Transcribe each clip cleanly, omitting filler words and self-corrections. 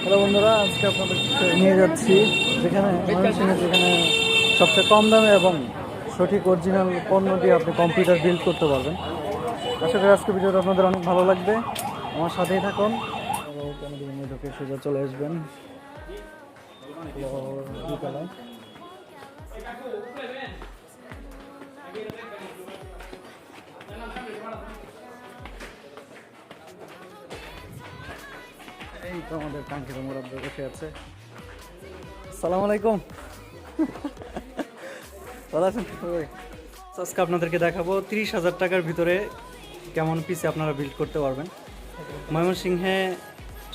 Hello বন্ধুরা, আজকে আপনাদের নিয়ে যাচ্ছি যেখানে যেখানে সবচেয়ে কম দামে এবং সঠিক অরিজিনাল পণ্য দিয়ে আপনি কম্পিউটার বিল্ড করতে পারবেন। আশা করি আজকে ভিডিওটা আপনাদের অনেক ভালো লাগবে, আমার সাথেই থাকুন। ঢুকে সোজা চলে আসবেন দুতলায়। এই তো আমাদের কাঙ্ক্ষিত মুরাদ বসে আছে। আসসালামু আলাইকুম, ভালো আছেন? আজকে আপনাদেরকে দেখাবো 30,000 টাকার ভিতরে কেমন পিসি আপনারা বিল্ড করতে পারবেন। ময়মনসিংহে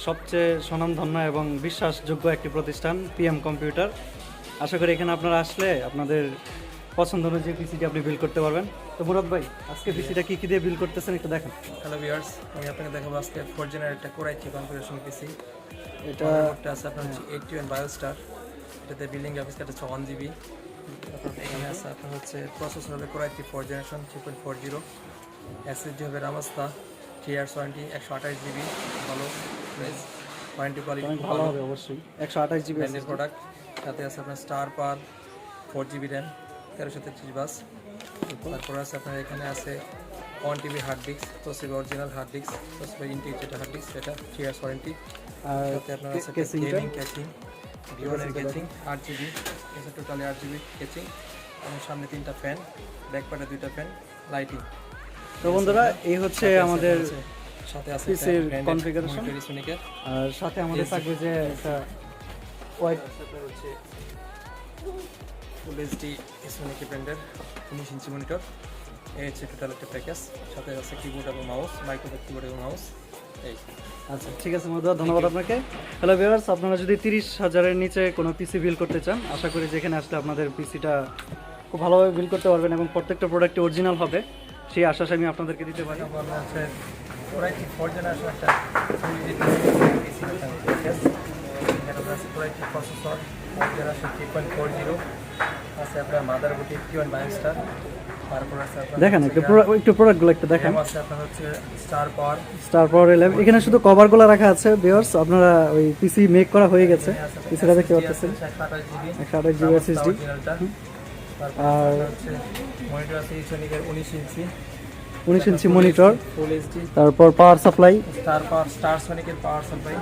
সবচেয়ে স্বনামধন্য এবং বিশ্বাসযোগ্য একটি প্রতিষ্ঠান পিএম কম্পিউটার। আশা করি এখানে আপনারা আসলে আপনাদের পছন্দ অনুযায়ী পিসিটি আপনি বিল্ড করতে পারবেন। তো মুরাদ ভাই, আজকে পিসিটা কি দিয়ে বিল্ড করতেছেন একটু দেখেন। হ্যালো ভিউয়ার্স, আমি আপনাকে দেখাবো আজকে 4 জেনারেল একটা কোর i3 কনফিগারেশন পিসি। এটা আছে আপনার হচ্ছে 81 বায়োস্টার, এটাতে বিল্ডিং গ্রাফিক্স কার্ড আছে 1 জিবি। এখানে আছে আপনার হচ্ছে প্রসেসর হবে কোর i3 4 জেনারেশন 3.40, এসএসডি হবে রামাস্তা 3 ইয়ার্স ওয়ারেন্টি 128 জিবি, ভালো প্রাইস, ওয়ারেন্টি কোয়ালিটি ভালো হবে অবশ্যই। 128 জিবি ব্র্যান্ডের প্রোডাক্ট। সাথে আছে আপনার star power 4 GB RAM 1333 bus. তারপর আছে আপনার এখানে আছে 1 TB hard disk, Toshiba original hard disk, Toshiba integrated hard disk, এটা 3 ইয়ার্স ওয়ারেন্টি। আর সাথে আপনার আছে গেমিং ক্যাচিং, ভিওনের ক্যাচিং 8 জিবি, এটা টোটালি 8 জিবি ক্যাচিং। এবং সামনে 3টা ফ্যান, ব্যাক পার্টে 2টা ফ্যান, লাইটিং। তো বন্ধুরা, এই হচ্ছে আমাদের সাথে আছে পিসির কনফিগারেশন। সোনিকের আর সাথে আমাদের থাকবে যে একটা হোয়াইট হচ্ছে ফুল এইচডি সোনিকের ব্র্যান্ডের 19 ইঞ্চি মনিটর। এই হচ্ছে টোটাল একটা প্যাকেজ। সাথে আছে কিবোর্ড এবং মাউস, মাইক্রোফোন কিবোর্ড এবং মাউস। এই আচ্ছা, ঠিক আছে মধুয়া, ধন্যবাদ আপনাকে। হ্যালো ভিউয়ার্স, আপনারা যদি 30,000-এর নিচে কোনো পিসি বিল্ড করতে চান, আশা করি যেখানে আসলে আপনাদের পিসিটা খুব ভালোভাবে বিল্ড করতে পারবেন এবং প্রত্যেকটা প্রোডাক্টে অরিজিনাল হবে, সেই আশ্বাস আমি আপনাদেরকে দিতে পারি। আমরা হচ্ছে কোর i3 4 জেনারেশন একটা পিসি প্যাকেজ। এখানে আছে কোর i3 প্রসেসর 4 জেনারেশন 3.40, আছে আপনার মাদারবোর্ড 81 বায়োস্টার। তারপর আছে আপনার দেখেন একটু প্রোডাক্টগুলো একটু দেখেন। আছে আপনার হচ্ছে স্টার পাওয়ার 11। এখানে শুধু কভারগুলো রাখা আছে ভিউয়ার্স, আপনারা ওই পিসি মেক করা হয়ে গেছে, পিসিটা দেখতে পাচ্ছেন 128 জিবি এসএসডি। আর হচ্ছে মনিটর আছে সোনিকের 19 ইঞ্চি মনিটর, ফুল এইচডি। তারপর পাওয়ার সাপ্লাই, স্টার সোনিকের পাওয়ার সাপ্লাই,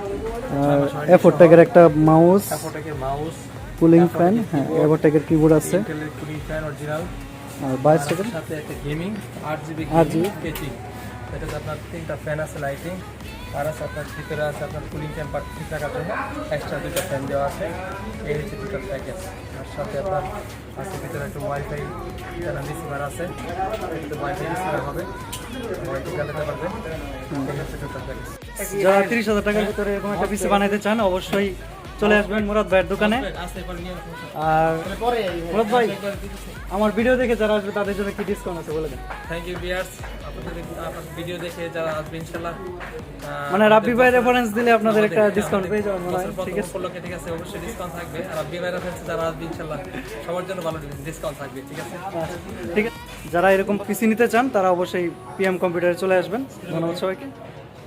এফোরটেকের একটা মাউস, অ্যাপোটেকের মাউস, কুলিং ফ্যান, হ্যাঁ এফোরটেকের কিবোর্ড আছে, ইন্টেলের কুলিং ফ্যান অরিজিনাল। আর 22 সাথে একটা গেমিং 8 জিবি কেচিং। এটাতে আপনার 3টা ফ্যান আছে লাইটিং। আর আছে আপনার ভিতরে আছে আপনার কুলিং টেম্পার ঠিক রাখার জন্য এক্সট্রা 2টা ফ্যান দেওয়া আছে। এই হচ্ছে টোটাল প্যাকেজ। আর সাথে আপনার আছে ভিতরে একটা ওয়াইফাই চ্যানেল রিসিভার আছে, এটাতে ওয়াইফাই রিসিভার হবে, ওয়াইফাই চালাতে পারবেন। এই হচ্ছে টোটাল প্যাকেজ। যারা 30,000 টাকার ভিতরে এরকম একটা পিসি বানাইতে চান, অবশ্যই চলে আসবেন মুরাদ ভাইয়ের দোকানে। আর মুরাদ ভাই, আমার ভিডিও দেখে যারা আসবে তাদের জন্য কি ডিসকাউন্ট আছে বলে দেন। থ্যাংক ইউ ভিউয়ার্স, আপনাদের ভিডিও দেখে যারা আসবে ইনশাআল্লাহ, মানে রাব্বি ভাই রেফারেন্স দিলে আপনাদের একটা ডিসকাউন্ট পেয়ে যাবেন মনে হয়। ঠিক আছে, ঠিক আছে, অবশ্যই ডিসকাউন্ট থাকবে। আর রাব্বি ভাই রেফারেন্সে যারা আসবে ইনশাআল্লাহ সবার জন্য ভালো ডিসকাউন্ট থাকবে। ঠিক আছে, ঠিক আছে। যারা এরকম পিসি নিতে চান তারা অবশ্যই পিএম কম্পিউটারে চলে আসবেন। ধন্যবাদ সবাইকে।